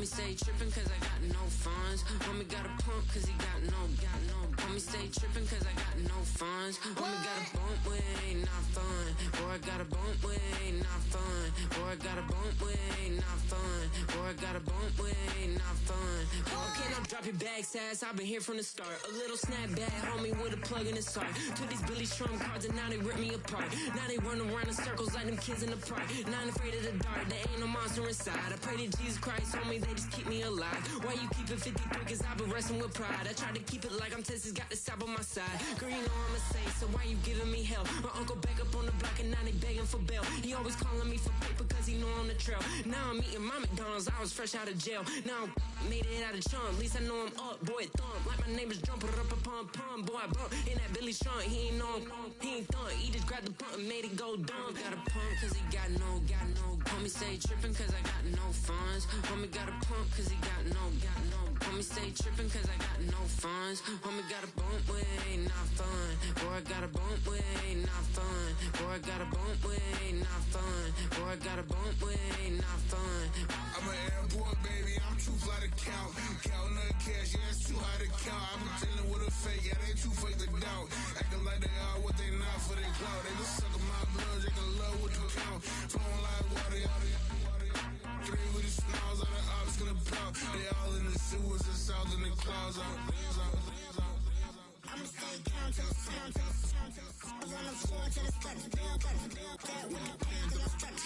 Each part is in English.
Homie stay trippin' cause I got no funds. Homie got a pump cause he got no. Homie stay trippin' cause I got no funds. Homie got a bump with ain't not fun. Boy, I got a bump with ain't not fun. Boy, I got a bump with ain't not fun. Boy, I got a bump with ain't not fun. Okay, now drop your bag, sass. I've been here from the start. A little snapback, homie, with a plug in his heart. Took these Billy Strum cards and now they rip me apart. Now they run around in circles like them kids in the park. Not afraid of the dark, there ain't no monster inside. I pray to Jesus Christ, homie, they just keep me alive. Why you keep it 53? Cause I've been wrestling with pride. I try to keep it like I'm Texas, got the South on my side. Girl, you know I'm a saint, so why you giving me hell? My uncle back up on the block and now they begging for bail. He always calling me for paper cause he know I'm the trail. Now I'm eating my McDonald's, I was fresh out of jail. Now I made it out of chunk, at least I know I'm up, boy, thump. Like my neighbors jumping up a pum. Boy, I bump in that Billy Strong, he ain't know, he ain't thump. He just grabbed the pump and made it go dumb. Got a pump cause he got no. Homie stay trippin' cause I got no funds. Homie got a pump cause he got no. Homie stay trippin' cause I got no funds. Homie got a bump with ain't not fun. Boy, I got a bump with ain't not fun. Boy, I got a bump with ain't not fun. Boy, I got a bump with ain't not fun. I'm an airport baby, I'm too fly to count. Counting the cash, yeah, it's too high to count. I'm dealing with a fake, yeah, they too fake to doubt. Acting like they are what they not for their clout. They just suckin' my blood, they can love what you count. Flowing like water, three with the smiles, all the ops gonna plow. They all in the sewers, the south in the clouds. I'ma stay down to the sound, to the sound, to the sound. On the floor to the steps, build, get with the pen to the steps.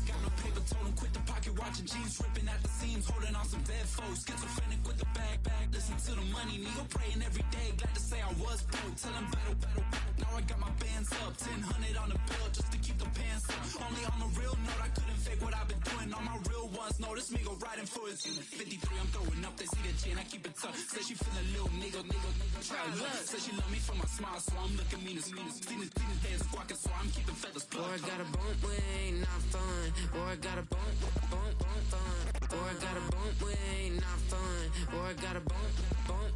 Got no paper, told him quit the pocket watching jeans, ripping at the seams, holding on some dead foes. Schizophrenic with the bag, listen to the money, nigga praying every day. Glad to say I was broke, tell him battle. Now I got my bands up, 1000 on the bill just to keep the pants up. Only on the real note, I couldn't fake what I've been doing. All my real ones know this nigga riding for his unit. 53, I'm throwing up, they see the G and I keep it tough. Say she feeling little nigga, try look. Say she love me for my smile, so I'm looking mean as mean. Seen his days squawking, so I'm keeping feathers plucked. Boy, I got a bump with ain't not fun. Boy, I got a bump fun. Boy, I got a bump with ain't not fun. Boy, I got a bump fun.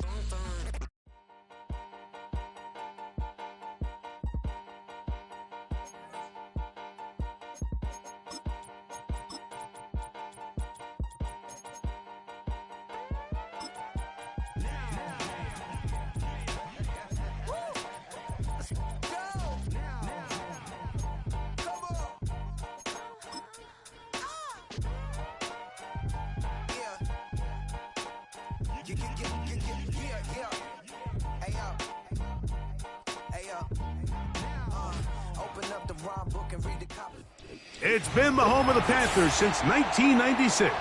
Open up the rhyme book and read the copy. It's been the home of the Panthers since 1996.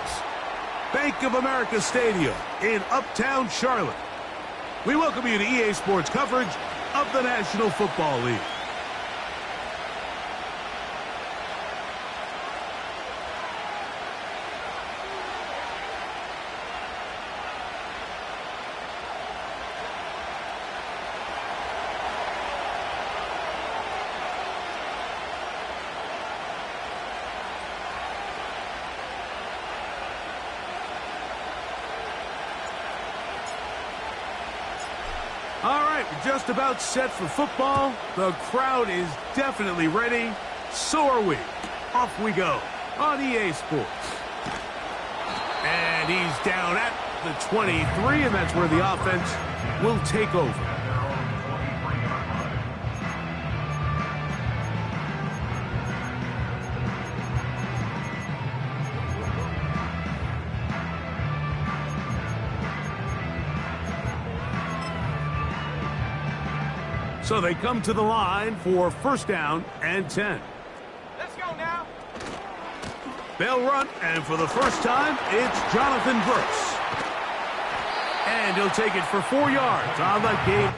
Bank of America Stadium in Uptown Charlotte. We welcome you to EA Sports coverage of the National Football League. All right, we're just about set for football. The crowd is definitely ready. So are we. Off we go on EA Sports. And he's down at the 23, and that's where the offense will take over. So they come to the line for first down and 10. Let's go now. They'll run, and for the first time, it's Jonathan Brooks. And he'll take it for 4 yards on the game.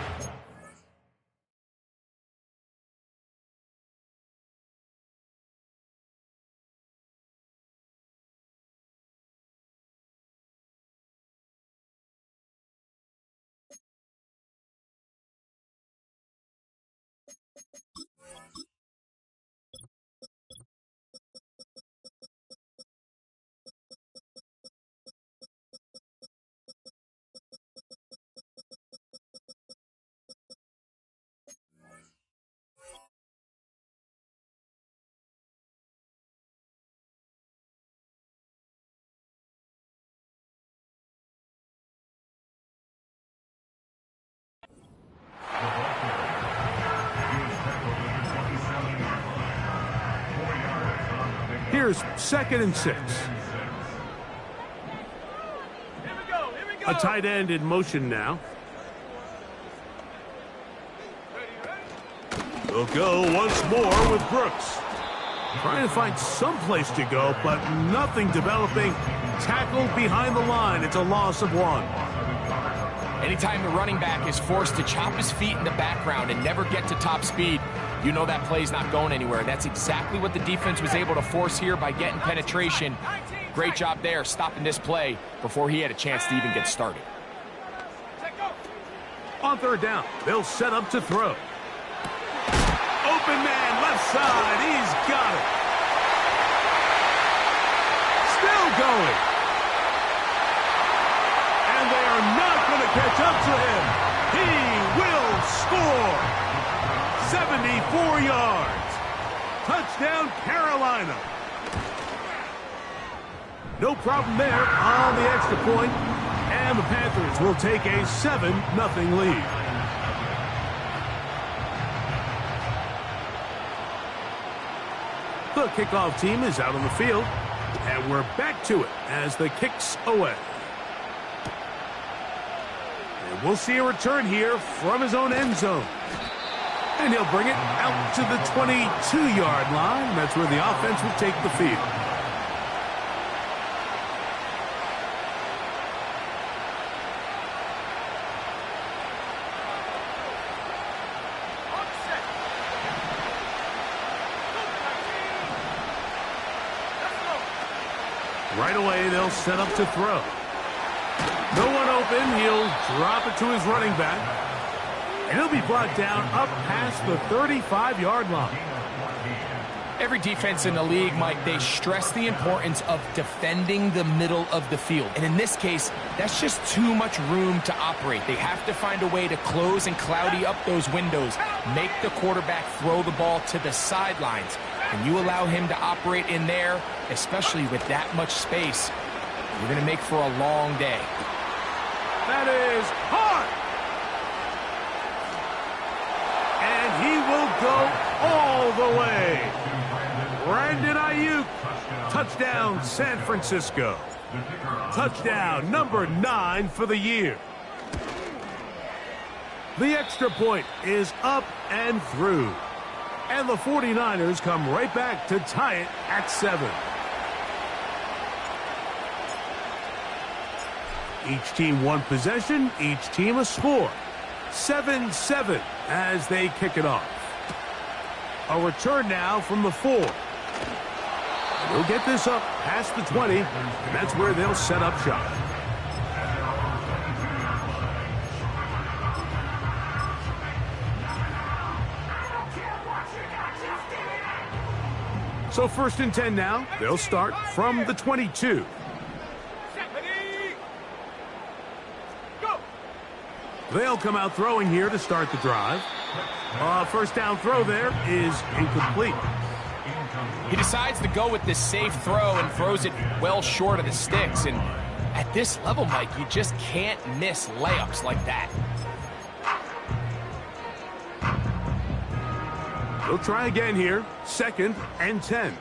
Here's 2nd and 6. A tight end in motion now. They'll go once more with Brooks. Trying to find some place to go, but nothing developing. Tackled behind the line. It's a loss of 1. Anytime the running back is forced to chop his feet in the background and never get to top speed, you know that play's not going anywhere. That's exactly what the defense was able to force here by getting penetration. Great job there, stopping this play before he had a chance to even get started. On 3rd down, they'll set up to throw. Open man, left side, he's got it. Still going. And they are not going to catch up to him. He will score. 74 yards. Touchdown, Carolina. No problem there on the extra point, and the Panthers will take a 7-0 lead. The kickoff team is out on the field, and we're back to it as the kick's away. And we'll see a return here from his own end zone. And he'll bring it out to the 22-yard line. That's where the offense will take the field. Right away, they'll set up to throw. No one open. He'll drop it to his running back. And he'll be brought down up past the 35-yard line. Every defense in the league, Mike, they stress the importance of defending the middle of the field. And in this case, that's just too much room to operate. They have to find a way to close and cloudy up those windows, make the quarterback throw the ball to the sidelines. And you allow him to operate in there, especially with that much space, you're going to make for a long day. That is hard. And he will go all the way. Brandon Ayuk. Touchdown, San Francisco. Touchdown number 9 for the year. The extra point is up and through. And the 49ers come right back to tie it at 7. Each team one possession, each team a score. 7-7 as they kick it off. A return now from the 4. They'll get this up past the 20, and that's where they'll set up shop. So 1st and 10 now. They'll start from the 22. They'll come out throwing here to start the drive. First down throw there is incomplete. He decides to go with this safe throw and throws it well short of the sticks. And at this level, Mike, you just can't miss layups like that. They'll try again here. 2nd and 10.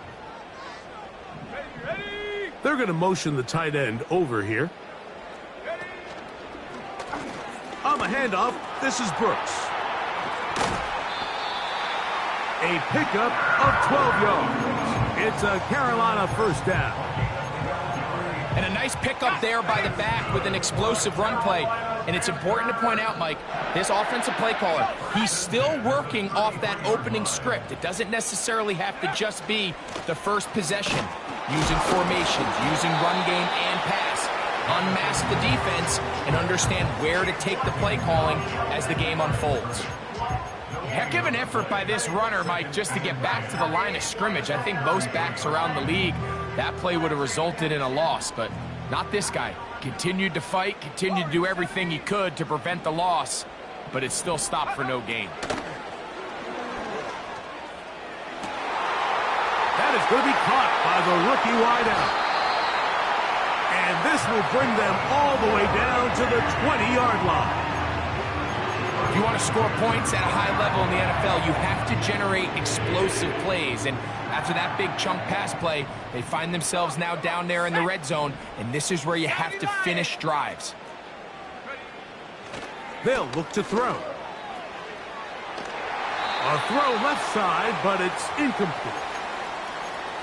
They're going to motion the tight end over here. On the handoff, this is Brooks. A pickup of 12 yards. It's a Carolina first down. And a nice pickup there by the back with an explosive run play. And it's important to point out, Mike, this offensive play caller, he's still working off that opening script. It doesn't necessarily have to just be the first possession. Using formations, using run game and pass. Unmask the defense and understand where to take the play calling as the game unfolds. Heck of an effort by this runner, Mike, just to get back to the line of scrimmage. I think most backs around the league, that play would have resulted in a loss, but not this guy. Continued to fight, continued to do everything he could to prevent the loss, but it still stopped for no gain. That is going to be caught by the rookie wideout. And this will bring them all the way down to the 20-yard line. If you want to score points at a high level in the NFL, you have to generate explosive plays. And After that big chunk pass play, they find themselves now down there in the red zone, and this is where you have to finish drives. They'll look to throw. A throw left side, but it's incomplete.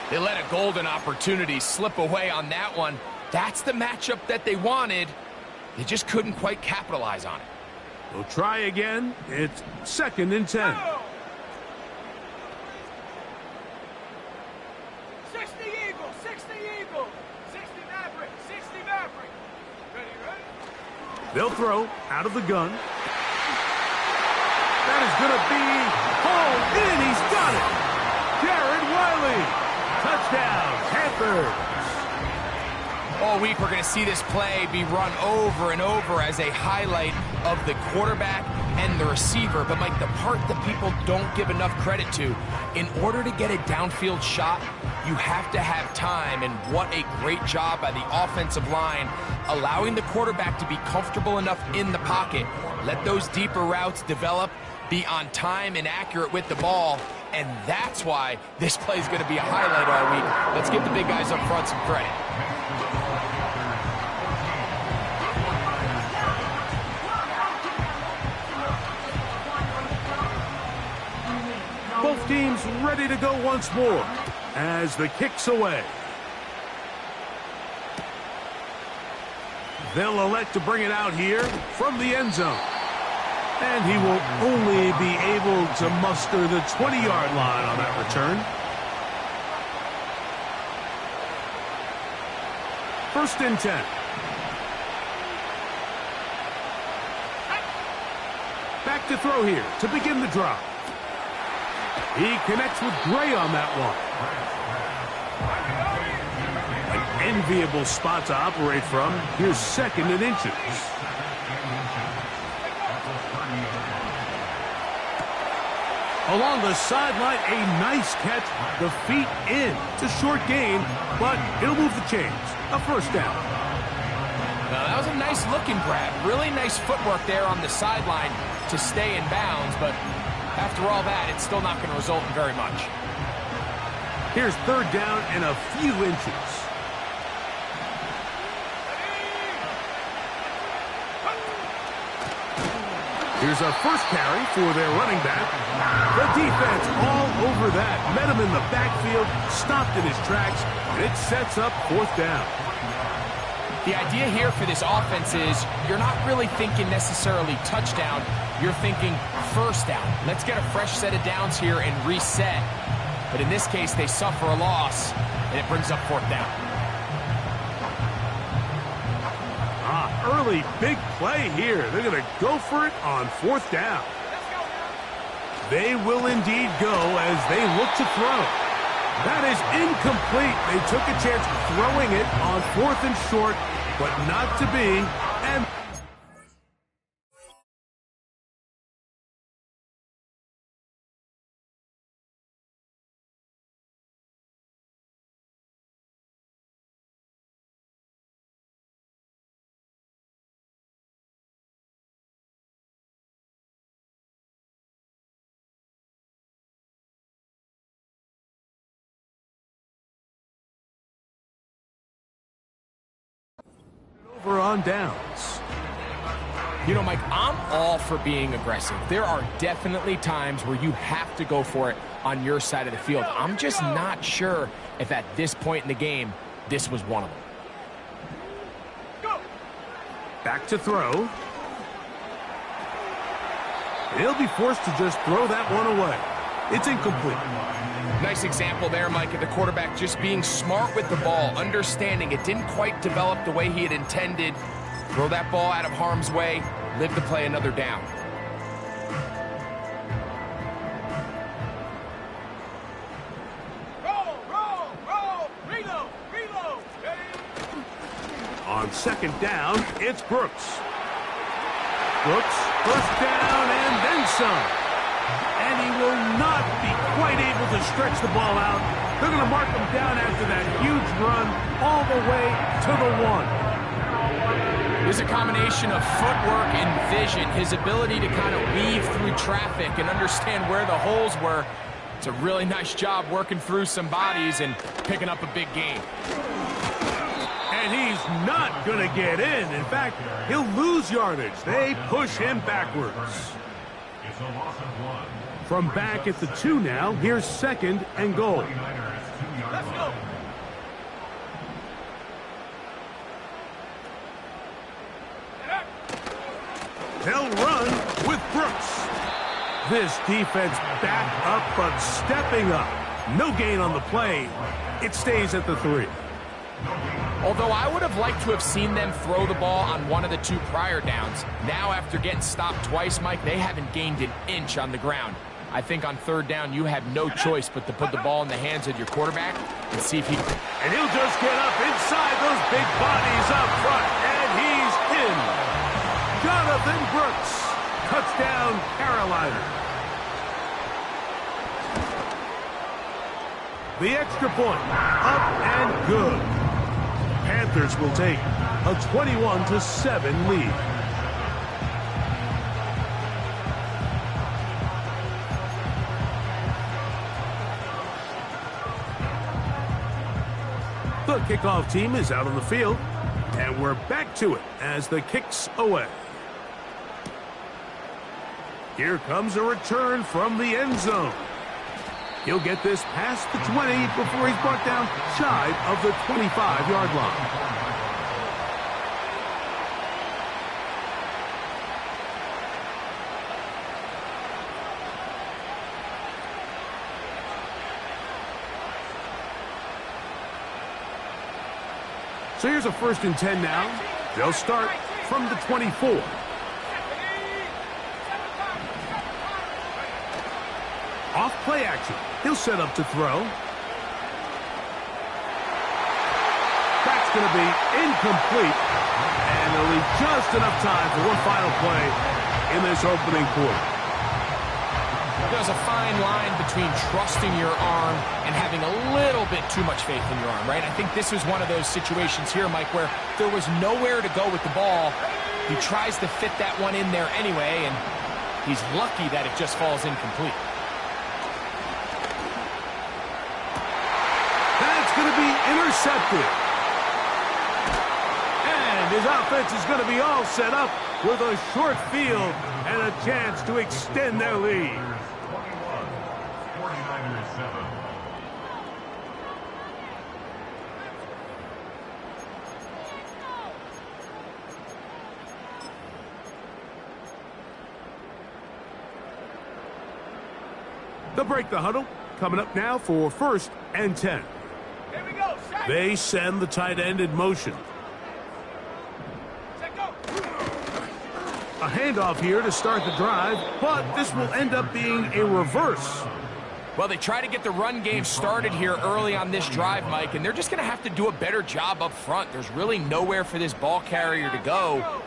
They let a golden opportunity slip away on that one. That's the matchup that they wanted. They just couldn't quite capitalize on it. They'll try again. It's 2nd and 10. 60 Eagle, 60 Eagle, 60 Maverick, 60 Maverick. Ready? They'll throw out of the gun. That is going to be hauled in. He's got it. Jared Wiley. Touchdown, Panthers. All week we're going to see this play be run over and over as a highlight of the quarterback and the receiver. But, Mike, the part that people don't give enough credit to, in order to get a downfield shot, you have to have time. And what a great job by the offensive line, allowing the quarterback to be comfortable enough in the pocket. Let those deeper routes develop, be on time and accurate with the ball. And that's why this play is going to be a highlight all week. Let's give the big guys up front some credit. Both teams ready to go once more as the kick's away. They'll elect to bring it out here from the end zone. And he will only be able to muster the 20-yard line on that return. 1st and 10. Back to throw here to begin the drive. He connects with Gray on that one. An enviable spot to operate from. Here's 2nd and inches. Along the sideline, a nice catch. The feet in. It's a short gain, but it'll move the chains. A 1st down. Now, that was a nice looking grab. Really nice footwork there on the sideline to stay in bounds, but after all that, it's still not going to result in very much. Here's 3rd down and a few inches. Here's a 1st carry for their running back. The defense all over that. Met him in the backfield, stopped in his tracks, and it sets up 4th down. The idea here for this offense is you're not really thinking necessarily touchdown. You're thinking 1st down. Let's get a fresh set of downs here and reset. But in this case, they suffer a loss, and it brings up 4th down. Early big play here. They're going to go for it on 4th down. They will indeed go as they look to throw. That is incomplete. They took a chance throwing it on 4th and short, but not to be. And over on downs. You know, Mike, I'm all for being aggressive. There are definitely times where you have to go for it on your side of the field. I'm just not sure if at this point in the game, this was one of them. Back to throw. He'll be forced to just throw that one away. It's incomplete. Nice example there, Mike, of the quarterback just being smart with the ball, understanding it didn't quite develop the way he had intended. Throw that ball out of harm's way, live to play another down. Roll, reload. On 2nd down, it's Brooks. Brooks, 1st down and then some. And he will not be quite able to stretch the ball out. They're going to mark him down after that huge run all the way to the 1. There's a combination of footwork and vision, his ability to kind of weave through traffic and understand where the holes were. It's a really nice job working through some bodies and picking up a big gain. And he's not going to get in. In fact, he'll lose yardage. They push him backwards. From back at the 2 now, here's 2nd and goal. Let's go. They'll run with Brooks. This defense back up, but stepping up. No gain on the play. It stays at the 3. Although I would have liked to have seen them throw the ball on one of the 2 prior downs. Now, after getting stopped twice, Mike, they haven't gained an inch on the ground. I think on 3rd down, you have no choice but to put the ball in the hands of your quarterback and see if he... And he'll just get up inside those big bodies up front, and he's in. Jonathan Brooks. Touchdown, Carolina. The extra point, up and good. Panthers will take a 21-7 lead. The kickoff team is out on the field, and we're back to it as the kick's away. Here comes a return from the end zone. He'll get this past the 20 before he's brought down shy of the 25-yard line. So here's a 1st and 10 now. They'll start from the 24. Off play action. He'll set up to throw. That's going to be incomplete. And they'll leave just enough time for one final play in this opening quarter. There's a fine line between trusting your arm and having a little bit too much faith in your arm, right? I think this is one of those situations here, Mike, where there was nowhere to go with the ball. He tries to fit that one in there anyway, and he's lucky that it just falls incomplete. That's going to be intercepted. And his offense is going to be all set up with a short field and a chance to extend their lead. They'll break the huddle. Coming up now for 1st and 10. Here we go. Set. They send the tight end in motion. Set, go. A handoff here to start the drive, but this will end up being a reverse. Well, they try to get the run game started here early on this drive, Mike, and they're just going to have to do a better job up front. There's really nowhere for this ball carrier to go.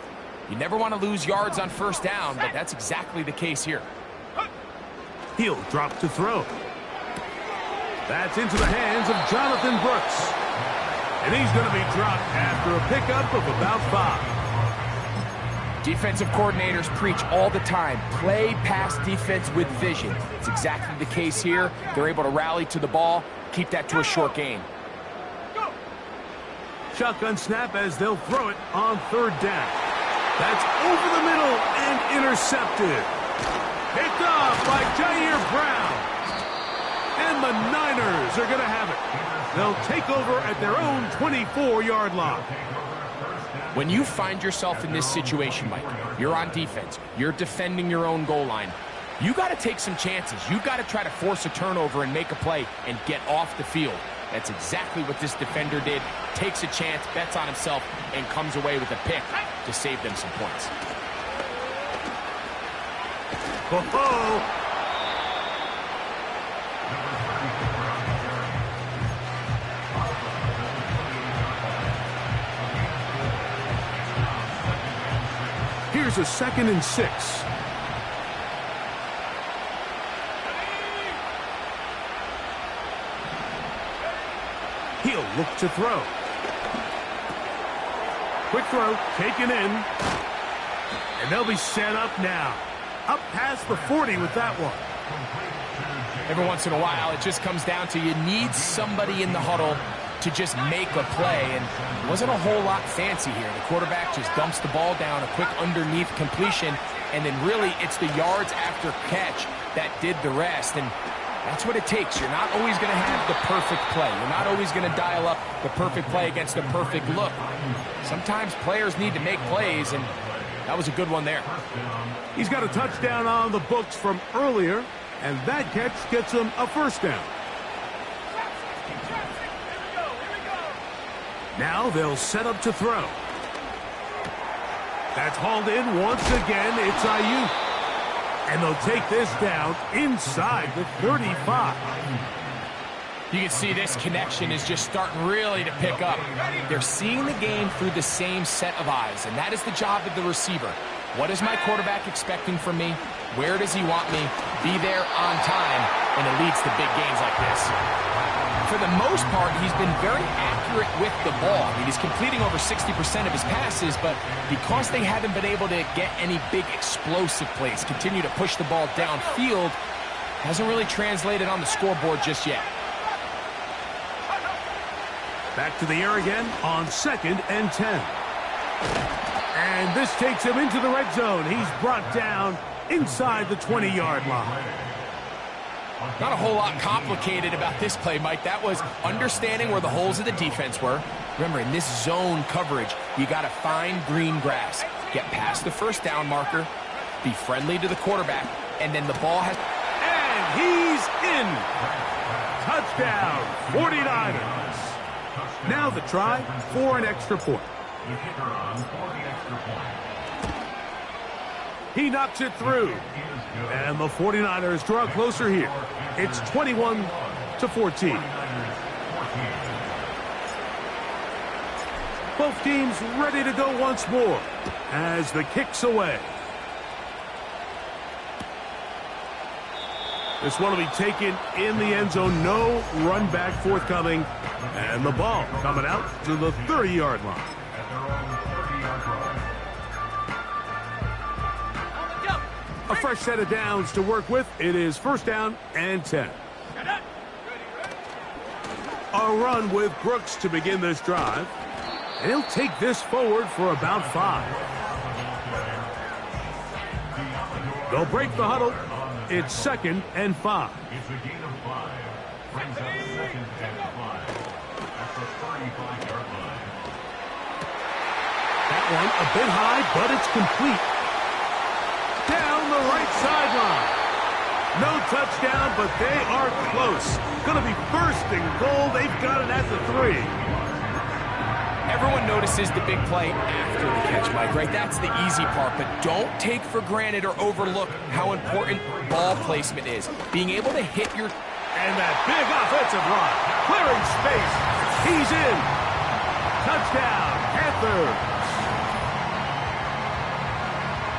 You never want to lose yards on 1st down, but that's exactly the case here. He'll drop to throw. That's into the hands of Jonathan Brooks. And he's going to be dropped after a pickup of about 5. Defensive coordinators preach all the time, play pass defense with vision. It's exactly the case here. They're able to rally to the ball, keep that to a short gain. Shotgun snap as they'll throw it on 3rd down. That's over the middle and intercepted. Picked off by Jair Brown. And the Niners are going to have it. They'll take over at their own 24-yard line. When you find yourself in this situation, Mike, you're on defense, you're defending your own goal line, you got to take some chances. You got to try to force a turnover and make a play and get off the field. That's exactly what this defender did. Takes a chance, bets on himself, and comes away with a pick to save them some points. Ho-ho! Here's a 2nd and 6. He'll look to throw. Quick throw, taken in. And they'll be set up now. Up past the 40 with that one. Every once in a while, it just comes down to you need somebody in the huddle to just make a play, and it wasn't a whole lot fancy here. The quarterback just dumps the ball down, a quick underneath completion, and then really it's the yards after catch that did the rest, and that's what it takes. You're not always going to have the perfect play. You're not always going to dial up the perfect play against a perfect look. Sometimes players need to make plays, and that was a good one there. He's got a touchdown on the books from earlier, and that catch gets him a first down. Now they'll set up to throw. That's hauled in once again. It's Ayuk. And they'll take this down inside the 35. You can see this connection is just starting really to pick up. They're seeing the game through the same set of eyes, and that is the job of the receiver. What is my quarterback expecting from me? Where does he want me? Be there on time, and it leads to big games like this. For the most part, he's been very accurate with the ball. I mean, he's completing over 60% of his passes, but because they haven't been able to get any big explosive plays, continue to push the ball downfield, hasn't really translated on the scoreboard just yet. Back to the air again on 2nd and 10. And this takes him into the red zone. He's brought down inside the 20-yard line. Not a whole lot complicated about this play, Mike. That was understanding where the holes of the defense were. Remember, in this zone coverage, you got to find green grass. Get past the first down marker, be friendly to the quarterback, and then the ball has... And he's in! Touchdown, 49ers. Now the try for an extra point. He knocks it through. And the 49ers draw closer here. It's 21-14. Both teams ready to go once more as the kick's away. This one will be taken in the end zone. No run back forthcoming. And the ball coming out to the 30-yard line. A fresh set of downs to work with. It is 1st down and 10. A run with Brooks to begin this drive. And he'll take this forward for about 5. They'll break the huddle. It's 2nd and 5. It's a gain of 5. Brings up 2nd and 5. That's the 35-yard line. That one a bit high, but it's complete. Down the right sideline. No touchdown, but they are close. Going to be 1st and goal. They've got it at the 3. Everyone notices the big play after the catch, Mike, right? That's the easy part, but don't take for granted or overlook how important ball placement is. Being able to hit your... And that big offensive line. Clearing space. He's in. Touchdown, Panthers.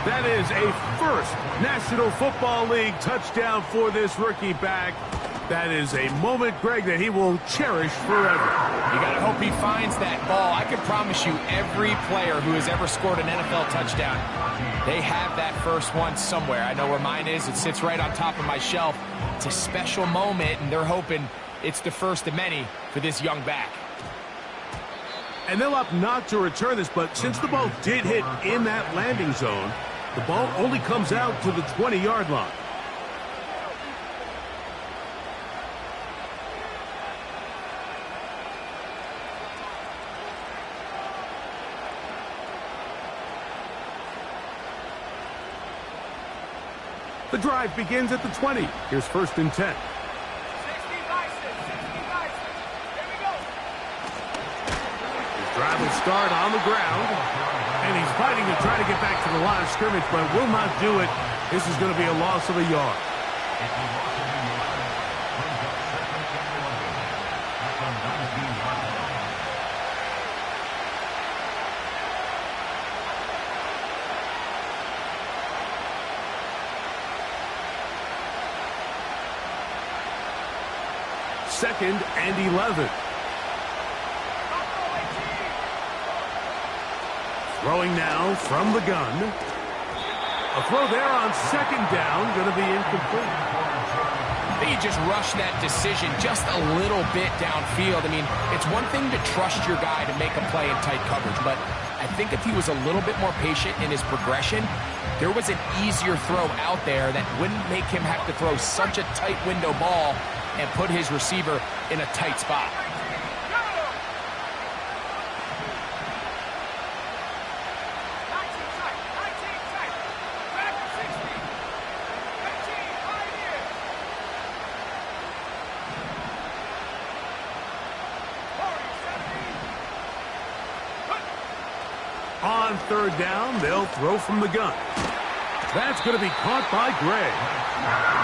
That is a first National Football League touchdown for this rookie back. That is a moment, Greg, that he will cherish forever. You got to hope he finds that ball. I can promise you every player who has ever scored an NFL touchdown, they have that first one somewhere. I know where mine is. It sits right on top of my shelf. It's a special moment, and they're hoping it's the first of many for this young back. And they'll opt not to return this, but since the ball did hit in that landing zone, the ball only comes out to the 20-yard line. The drive begins at the 20. Here's 1st and 10. His drive will start on the ground. And he's fighting to try to get back to the line of scrimmage, but will not do it. This is going to be a loss of a yard. Second and 11. Throwing now from the gun. A throw there on 2nd down, going to be incomplete. I think he just rushed that decision just a little bit downfield. I mean, it's one thing to trust your guy to make a play in tight coverage, but I think if he was a little bit more patient in his progression, there was an easier throw out there that wouldn't make him have to throw such a tight window ball and put his receiver in a tight spot. On third down, they'll throw from the gun. That's going to be caught by Gray.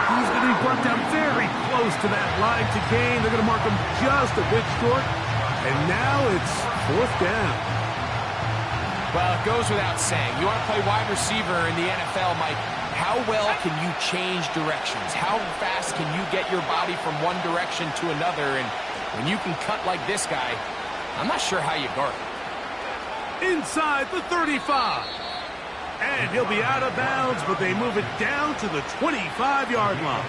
He's going to be brought down very close to that line to gain. They're going to mark him just a bit short. And now it's fourth down. Well, it goes without saying. You want to play wide receiver in the NFL, Mike, how well can you change directions? How fast can you get your body from one direction to another? And when you can cut like this guy, I'm not sure how you guard it. Inside the 35. And he'll be out of bounds, but they move it down to the 25-yard line.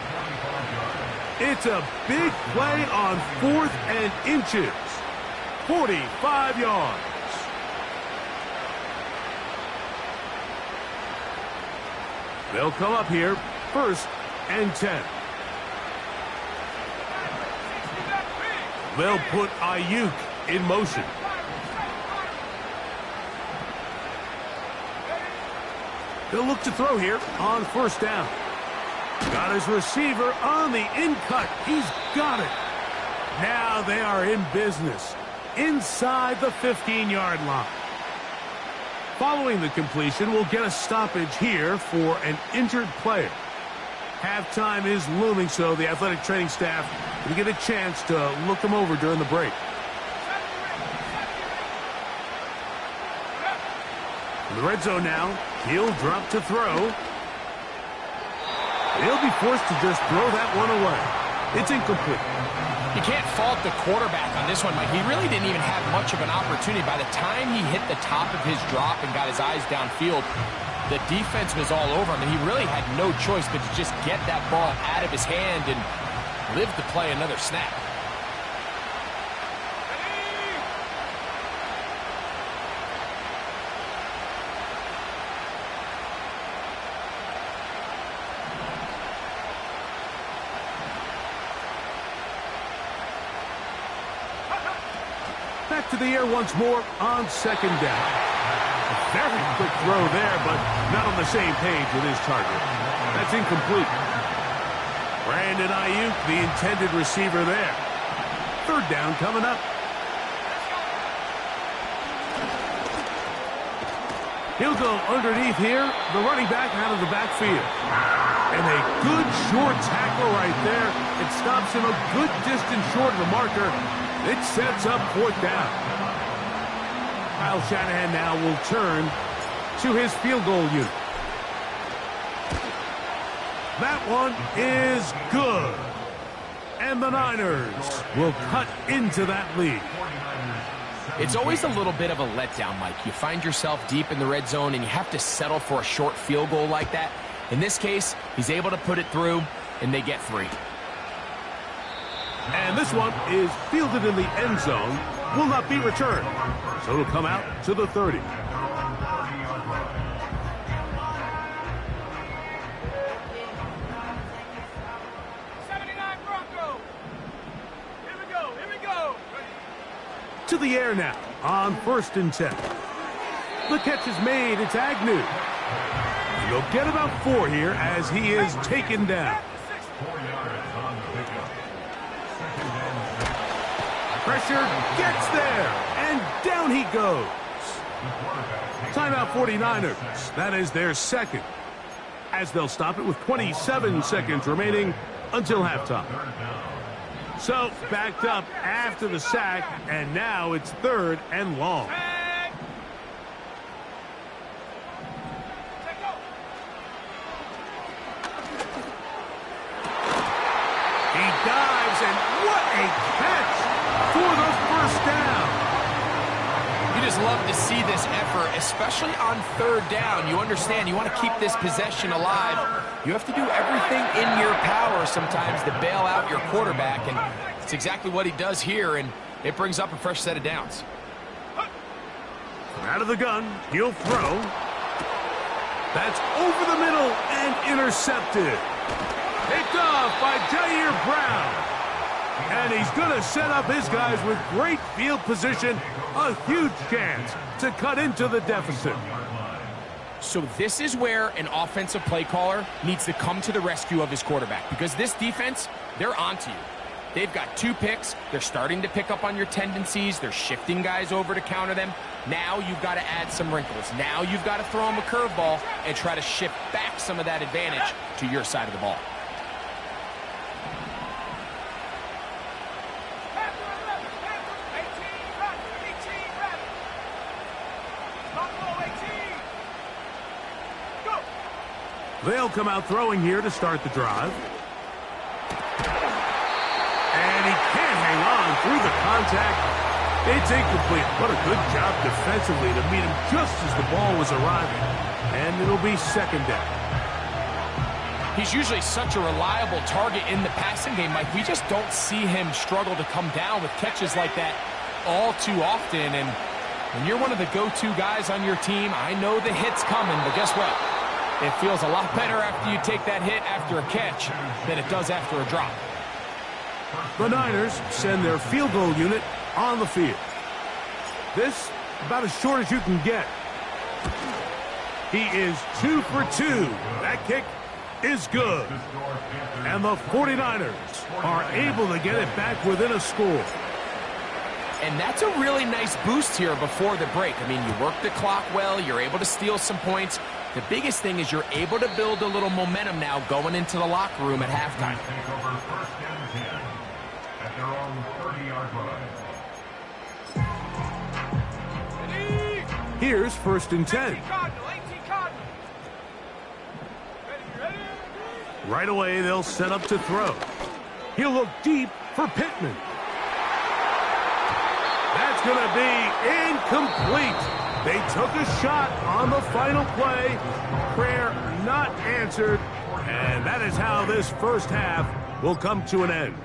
It's a big play on 4th and inches. 45 yards. They'll come up here, 1st and 10. They'll put Ayuk in motion. They'll look to throw here on 1st down. Got his receiver on the in-cut. He's got it. Now they are in business inside the 15-yard line. Following the completion, we'll get a stoppage here for an injured player. Halftime is looming, so the athletic training staff will get a chance to look him over during the break. In the red zone now, he'll drop to throw. He'll be forced to just throw that one away. It's incomplete. You can't fault the quarterback on this one, Mike. He really didn't even have much of an opportunity. By the time he hit the top of his drop and got his eyes downfield, the defense was all over him, and he really had no choice but to just get that ball out of his hand and live to play another snap. Back to the air once more on 2nd down. A very quick throw there, but not on the same page with his target. That's incomplete. Brandon Ayuk, the intended receiver there. 3rd down coming up. He'll go underneath here, the running back out of the backfield. And a good short tackle right there. It stops him a good distance short of the marker. It sets up 4th down. Kyle Shanahan now will turn to his field goal unit. That one is good. And the Niners will cut into that lead. It's always a little bit of a letdown, Mike. You find yourself deep in the red zone and you have to settle for a short field goal like that. In this case, he's able to put it through, and they get 3. And this one is fielded in the end zone, will not be returned. So it'll come out to the 30. To the air now on 1st and 10. The catch is made. It's Agnew. And they'll get about 4 here as he is taken down. Pressure gets there, and down he goes. Timeout 49ers. That is their 2nd, as they'll stop it with 27 seconds remaining until halftime. So, backed up after the sack, and now it's 3rd and long. He dives, and what a catch for the 1st down. You just love to see this effort, especially on third down. You understand, you want to keep this possession alive. You have to do everything in your power sometimes to bail out your quarterback, and it's exactly what he does here, and it brings up a fresh set of downs. Out of the gun, he'll throw. That's over the middle and intercepted. Picked off by Jair Brown. And he's going to set up his guys with great field position. A huge chance to cut into the deficit. So this is where an offensive play caller needs to come to the rescue of his quarterback, because this defense, they're onto you. They've got 2 picks. They're starting to pick up on your tendencies. They're shifting guys over to counter them. Now you've got to add some wrinkles. Now you've got to throw them a curveball and try to shift back some of that advantage to your side of the ball. They'll come out throwing here to start the drive. And he can't hang on through the contact. It's incomplete. What a good job defensively to meet him just as the ball was arriving. And it'll be second down. He's usually such a reliable target in the passing game, Mike. We just don't see him struggle to come down with catches like that all too often. And when you're one of the go-to guys on your team, I know the hit's coming, but guess what? It feels a lot better after you take that hit after a catch than it does after a drop. The Niners send their field goal unit on the field. This, about as short as you can get. He is 2 for 2. That kick is good. And the 49ers are able to get it back within a score. And that's a really nice boost here before the break. I mean, you work the clock well. You're able to steal some points. The biggest thing is you're able to build a little momentum now going into the locker room at halftime. Take over 1st and 10 at their own 30-yard line. Here's 1st and 10. Right away, they'll set up to throw. He'll look deep for Pittman. That's going to be incomplete. They took a shot on the final play. Prayer not answered. And that is how this first half will come to an end.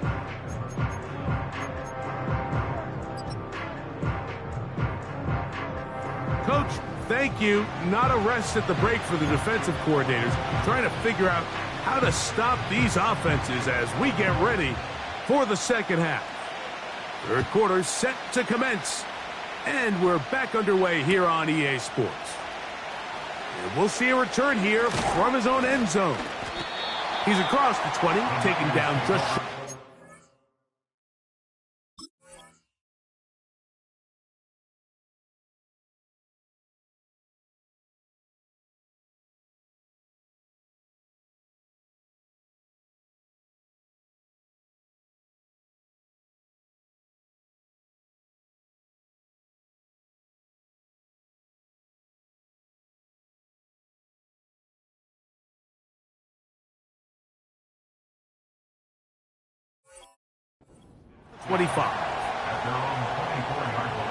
Coach, thank you. Not a rest at the break for the defensive coordinators, trying to figure out how to stop these offenses as we get ready for the second half. Third quarter set to commence. And we're back underway here on EA Sports. And we'll see a return here from his own end zone. He's across the 20, taking down just short. At their own 24-yard line.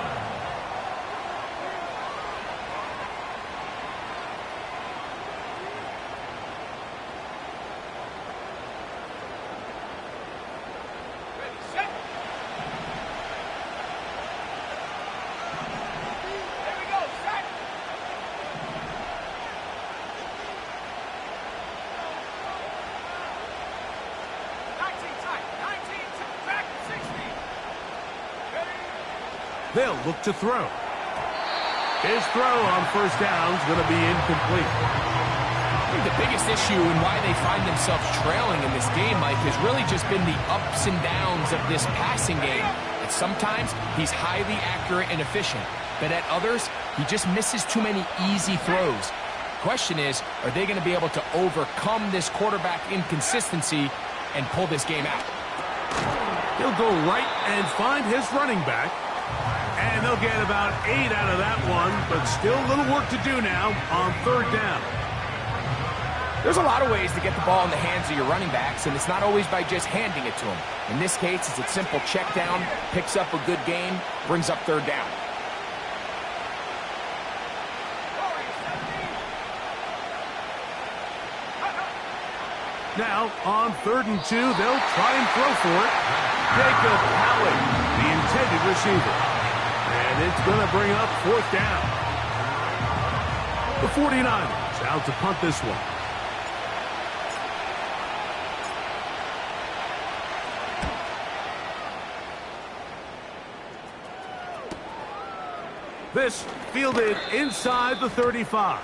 They'll look to throw. His throw on first down is going to be incomplete. I think the biggest issue and why they find themselves trailing in this game, Mike, has really just been the ups and downs of this passing game. And sometimes he's highly accurate and efficient, but at others, he just misses too many easy throws. Question is, are they going to be able to overcome this quarterback inconsistency and pull this game out? He'll go right and find his running back. And they'll get about 8 out of that one, but still a little work to do now on third down. There's a lot of ways to get the ball in the hands of your running backs, and it's not always by just handing it to them. In this case, it's a simple check down, picks up a good gain, brings up third down. Now, on 3rd and 2, they'll try and throw for it. Jacob Howard, the intended receiver. And it's going to bring up 4th down. The 49ers out to punt this one. This fielded inside the 35.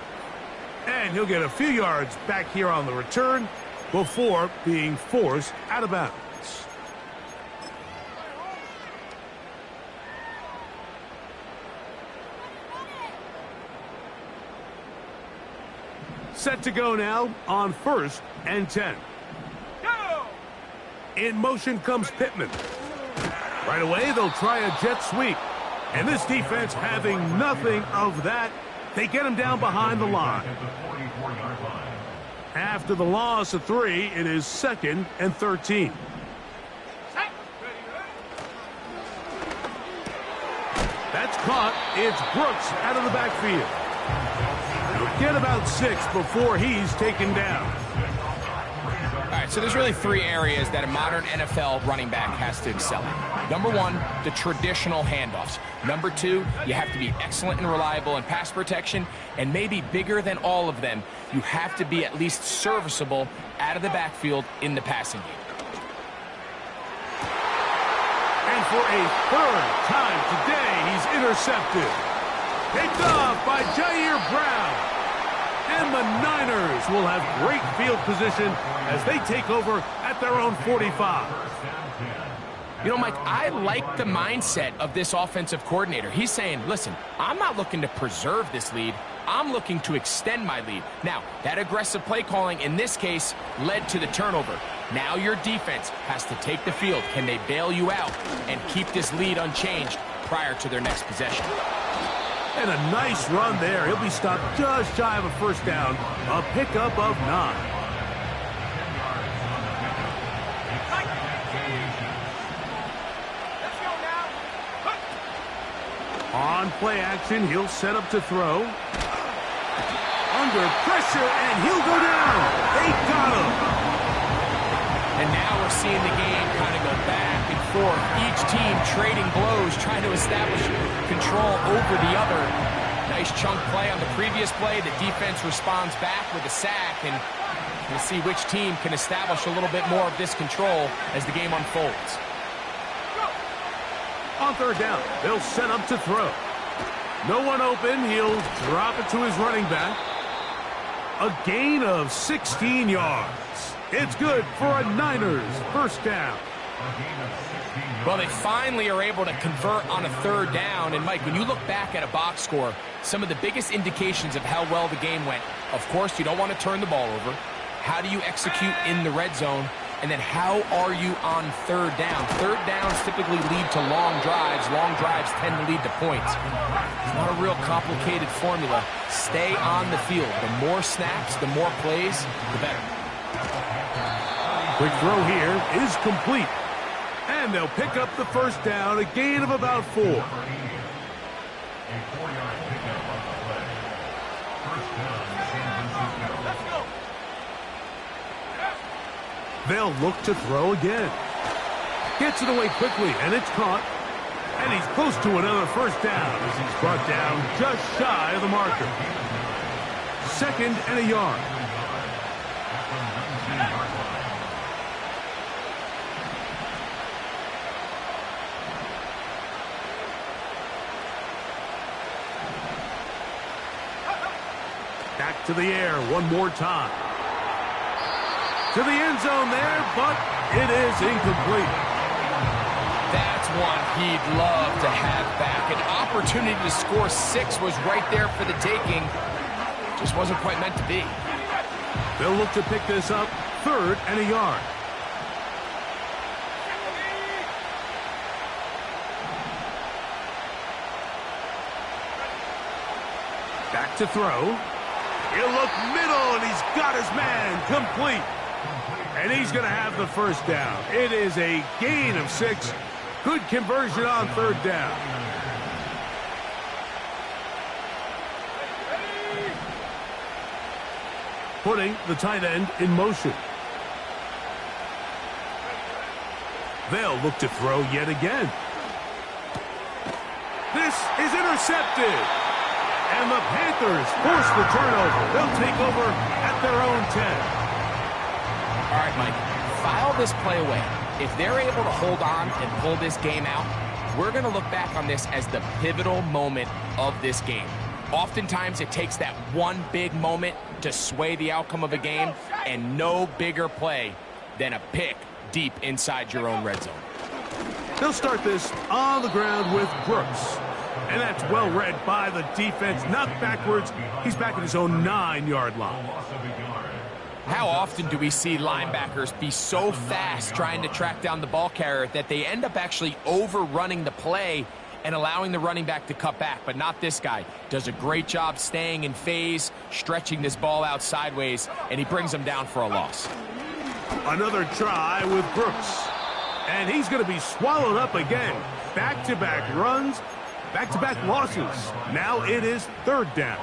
And he'll get a few yards back here on the return before being forced out of bounds. Set to go now on 1st and 10. In motion comes Pittman. Right away, they'll try a jet sweep. And this defense having nothing of that, they get him down behind the line. After the loss of 3, it is 2nd and 13. That's caught. It's Brooks out of the backfield. He'll get about 6 before he's taken down. All right, so there's really 3 areas that a modern NFL running back has to excel in. Number 1, the traditional handoffs. Number 2, you have to be excellent and reliable in pass protection. And maybe bigger than all of them, you have to be at least serviceable out of the backfield in the passing game. And for a 3rd time today, he's intercepted. Picked off by Jair Brown. And the Niners will have great field position as they take over at their own 45. You know, Mike, I like the mindset of this offensive coordinator. He's saying, listen, I'm not looking to preserve this lead. I'm looking to extend my lead. Now, that aggressive play calling in this case led to the turnover. Now your defense has to take the field. Can they bail you out and keep this lead unchanged prior to their next possession? And a nice run there. He'll be stopped just shy of a 1st down. A pickup of 9. On play action, he'll set up to throw. Under pressure, and he'll go down. They got him. And now we're seeing the game kind of go back and forth. Each team trading blows, trying to establish control over the other. Nice chunk play on the previous play. The defense responds back with a sack, and we'll see which team can establish a little bit more of this control as the game unfolds. On 3rd down, they'll set up to throw. No one open. He'll drop it to his running back. A gain of 16 yards. It's good for a Niners 1st down. Well, they finally are able to convert on a 3rd down. And, Mike, when you look back at a box score, some of the biggest indications of how well the game went, of course, you don't want to turn the ball over. How do you execute in the red zone? And then how are you on 3rd down? 3rd downs typically lead to long drives. Long drives tend to lead to points. It's not a real complicated formula. Stay on the field. The more snaps, the more plays, the better. Quick throw here is complete. And they'll pick up the 1st down, a gain of about 4. A 4-yard pickup on the play. 1st down, San Francisco. Let's go. They'll look to throw again. Gets it away quickly, and it's caught. And he's close to another 1st down as he's brought down just shy of the marker. 2nd and a yard. Back to the air one more time. To the end zone there, but it is incomplete. That's one he'd love to have back. An opportunity to score 6 was right there for the taking. Just wasn't quite meant to be. They'll look to pick this up, 3rd and a yard. Back to throw. He'll look middle, and he's got his man complete. And he's going to have the 1st down. It is a gain of 6. Good conversion on 3rd down. Putting the tight end in motion. They'll look to throw yet again. This is intercepted. And the Panthers force the turnover. They'll take over at their own 10. All right, Mike, file this play away. If they're able to hold on and pull this game out, we're going to look back on this as the pivotal moment of this game. Oftentimes, it takes that one big moment to sway the outcome of a game, and no bigger play than a pick deep inside your own red zone. They'll start this on the ground with Brooks. And that's well read by the defense. Knocked backwards. He's back at his own 9-yard line. How often do we see linebackers be so fast trying to track down the ball carrier that they end up actually overrunning the play and allowing the running back to cut back? But not this guy. Does a great job staying in phase, stretching this ball out sideways, and he brings them down for a loss. Another try with Brooks. And he's going to be swallowed up again. Back-to-back runs, back-to-back losses. Now it is third down.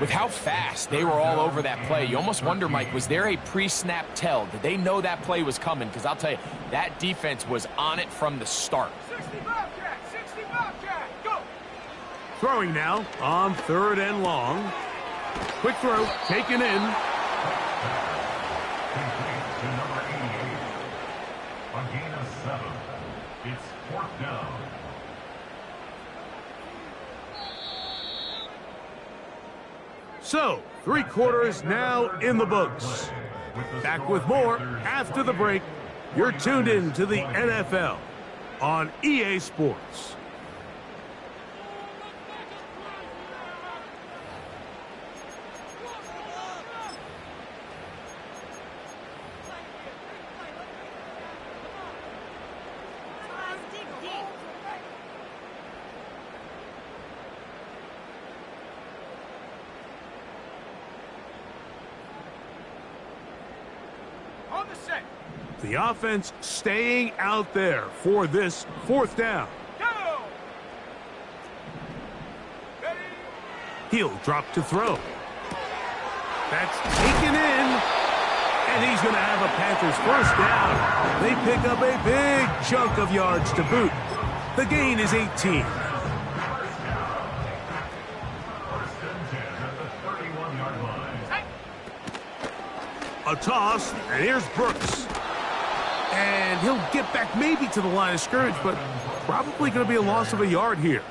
With how fast they were all over that play, you almost wonder, Mike, was there a pre-snap tell? Did they know that play was coming? Because I'll tell you, that defense was on it from the start. 65 Jack, go! Throwing now on third and long. Quick throw, taken in. A gain of 7. It's fourth down. So, 3 quarters now in the books. Back with more after the break. You're tuned in to the NFL on EA Sports. The offense staying out there for this fourth down. Go! He'll drop to throw. That's taken in. And he's going to have a Panthers first down. They pick up a big chunk of yards to boot. The gain is 18. A toss, and here's Brooks. And he'll get back maybe to the line of scrimmage, but probably going to be a loss of a yard here.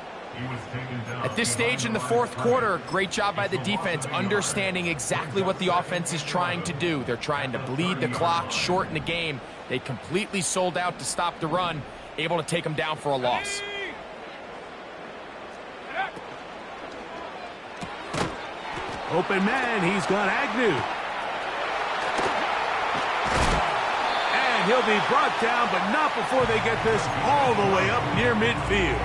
At this stage in the fourth quarter, great job by the defense, understanding exactly what the offense is trying to do. They're trying to bleed the clock, shorten the game. They completely sold out to stop the run, able to take them down for a loss. Open man, he's got Agnew. He'll be brought down, but not before they get this all the way up near midfield.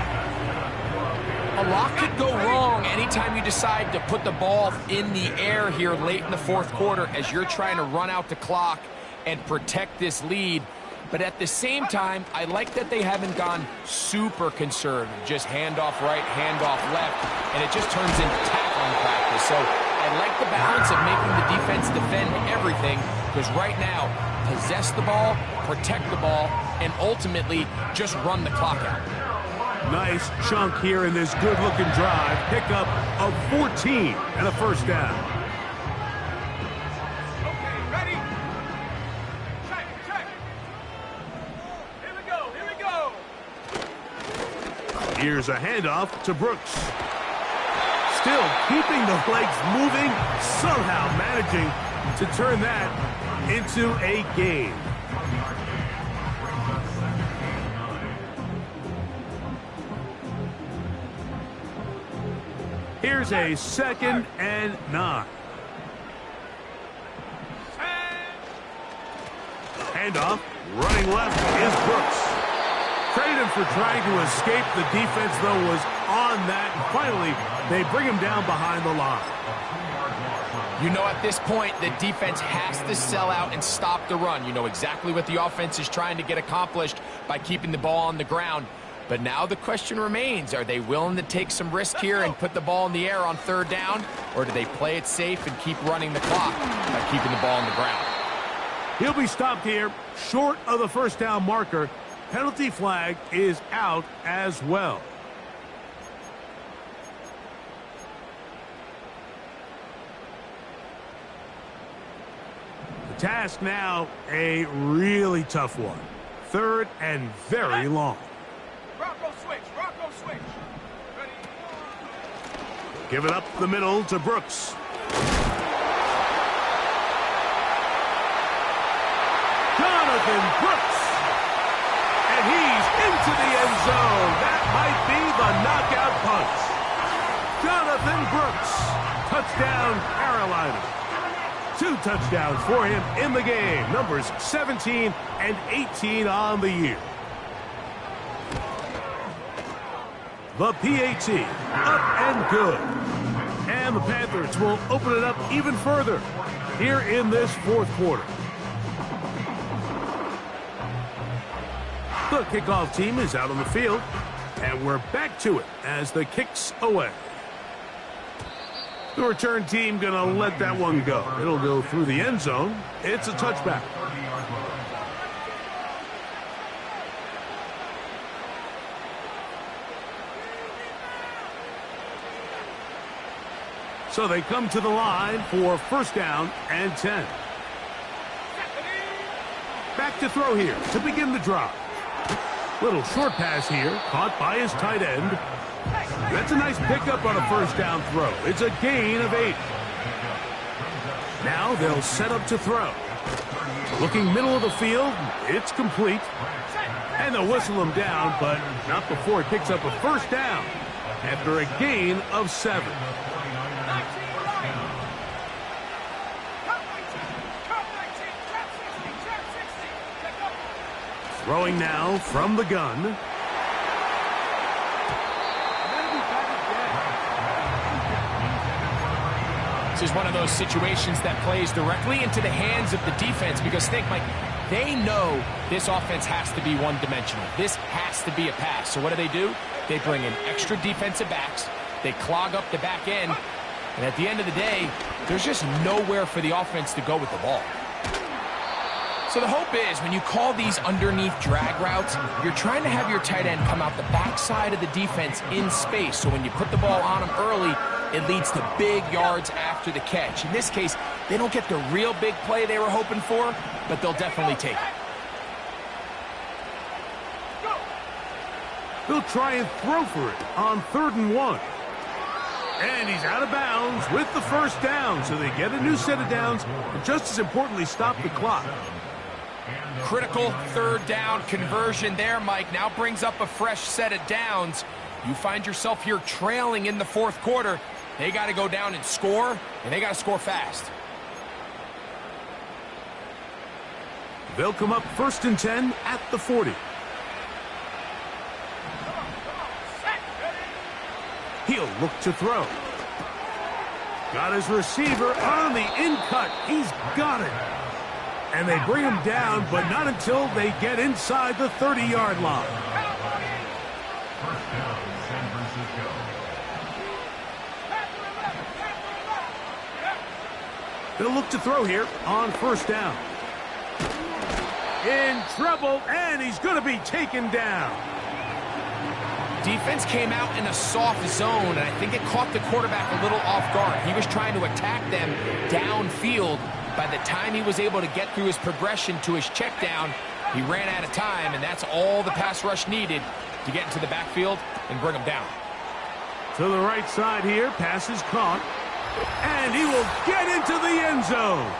A lot could go wrong anytime you decide to put the ball in the air here late in the fourth quarter as you're trying to run out the clock and protect this lead. But at the same time, I like that they haven't gone super conservative. Just handoff right, handoff left, and it just turns into tackling practice. So I like the balance of making the defense defend everything, because right now, possess the ball, protect the ball, and ultimately just run the clock out. Nice chunk here in this good-looking drive. Pickup of 14 and a first down. Okay, ready? Check. Here we go. Here's a handoff to Brooks. Still keeping the legs moving, somehow managing to turn that into a gain. Here's a 2nd and 9. Handoff, running left is Brooks. Credit him for trying to escape. The defense, though, was on that. And finally, they bring him down behind the line. You know, at this point, the defense has to sell out and stop the run. You know exactly what the offense is trying to get accomplished by keeping the ball on the ground. But now the question remains, are they willing to take some risk here and put the ball in the air on third down? Or do they play it safe and keep running the clock by keeping the ball on the ground? He'll be stopped here short of the first down marker. Penalty flag is out as well. The task now, a really tough one. 3rd and very long. Rocco switch. Rocco switch. Ready. Give it up the middle to Brooks. Jonathan Brooks. And he's into the end zone. That might be the knockout punch. Jonathan Brooks. Touchdown, Carolina. 2 touchdowns for him in the game. Numbers 17 and 18 on the year. The PAT, up and good. And the Panthers will open it up even further here in this 4th quarter. The kickoff team is out on the field, and we're back to it as the kick's away. The return team going to let that one go. It'll go through the end zone. It's a touchback. So they come to the line for 1st down and 10. Back to throw here to begin the drive. Little short pass here, caught by his tight end. That's a nice pickup on a 1st down throw. It's a gain of 8. Now they'll set up to throw. Looking middle of the field, it's complete. And they'll whistle him down, but not before he picks up a 1st down after a gain of 7. Throwing now from the gun. This is one of those situations that plays directly into the hands of the defense because think, Mike, they know this offense has to be one-dimensional. This has to be a pass. So what do? They bring in extra defensive backs. They clog up the back end. And at the end of the day, there's just nowhere for the offense to go with the ball. So the hope is when you call these underneath drag routes, you're trying to have your tight end come out the backside of the defense in space. So when you put the ball on him early, it leads to big yards after the catch. In this case, they don't get the real big play they were hoping for, but they'll definitely take it. They'll try and throw for it on 3rd and 1. And he's out of bounds with the 1st down, so they get a new set of downs, and just as importantly, stop the clock. Critical 3rd down conversion there, Mike. Now brings up a fresh set of downs. You find yourself here trailing in the 4th quarter. They got to go down and score, and they got to score fast. They'll come up 1st and 10 at the 40. He'll look to throw. Got his receiver on the in-cut. He's got it. And they bring him down, but not until they get inside the 30-yard line. First down, San Francisco. They'll look to throw here on 1st down. In trouble, and he's going to be taken down. Defense came out in a soft zone, and I think it caught the quarterback a little off guard. He was trying to attack them downfield. By the time he was able to get through his progression to his check down, he ran out of time, and that's all the pass rush needed to get into the backfield and bring him down. To the right side here, pass is caught, and he will get into the end zone.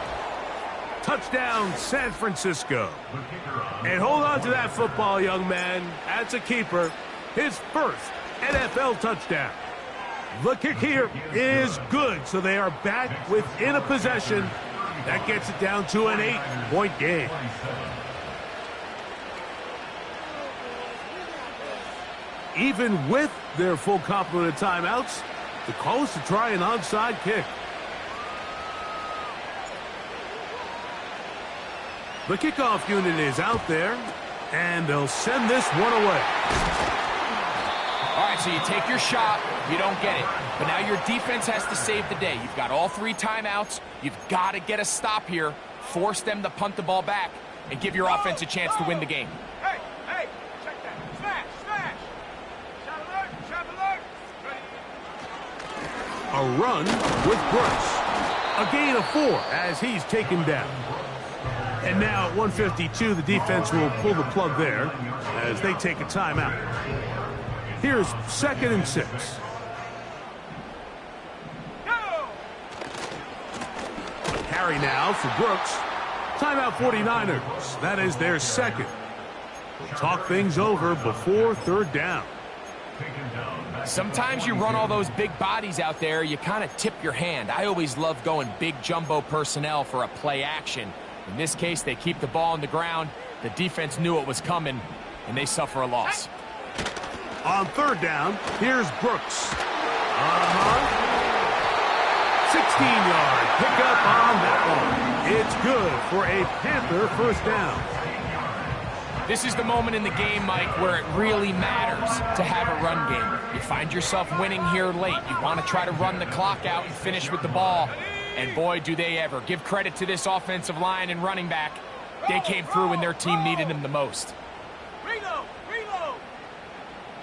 Touchdown, San Francisco. And hold on to that football, young man. That's a keeper. His 1st NFL touchdown. The kick here is good, so they are back within a possession. That gets it down to an 8-point game. Even with their full complement of timeouts, the call is to try an onside kick. The kickoff unit is out there, and they'll send this one away. All right, so you take your shot, you don't get it. But now your defense has to save the day. You've got all 3 timeouts. You've got to get a stop here. force them to punt the ball back, and give your offense a chance to win the game. Hey, hey, check that. Smash, smash. Shot alert, shot alert. Ready. A run with Brooks. A gain of 4 as he's taken down. And now at 152, the defense will pull the plug there as they take a timeout. Here's 2nd and 6. Go! Carry now for Brooks. Timeout 49ers. That is their 2nd. We'll talk things over before 3rd down. Sometimes you run all those big bodies out there, you kind of tip your hand. I always love going big jumbo personnel for a play action. In this case, they keep the ball on the ground. The defense knew it was coming, and they suffer a loss. On 3rd down, here's Brooks. 16-yard pickup on that one. It's good for a Panther 1st down. This is the moment in the game, Mike, where it really matters to have a run game. You find yourself winning here late. You want to try to run the clock out and finish with the ball. And boy, do they ever. Give credit to this offensive line and running back. They came through when their team needed them the most. Reload, reload.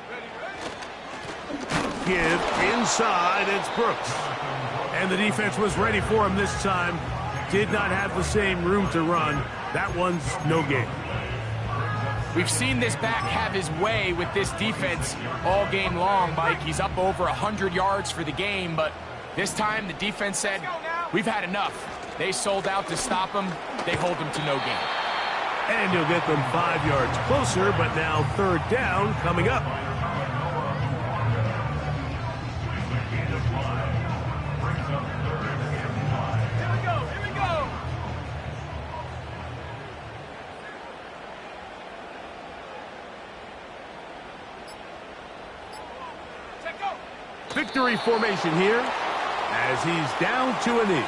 Ready, ready. Give inside, it's Brooks. And the defense was ready for him this time. Did not have the same room to run. That one's no gain. We've seen this back have his way with this defense all game long, Mike. He's up over 100 yards for the game, but this time the defense said, we've had enough. They sold out to stop him. They hold him to no gain. And you'll get them 5 yards closer, but now 3rd down coming up. Here we go, here we go. Victory formation here as he's down to a knee.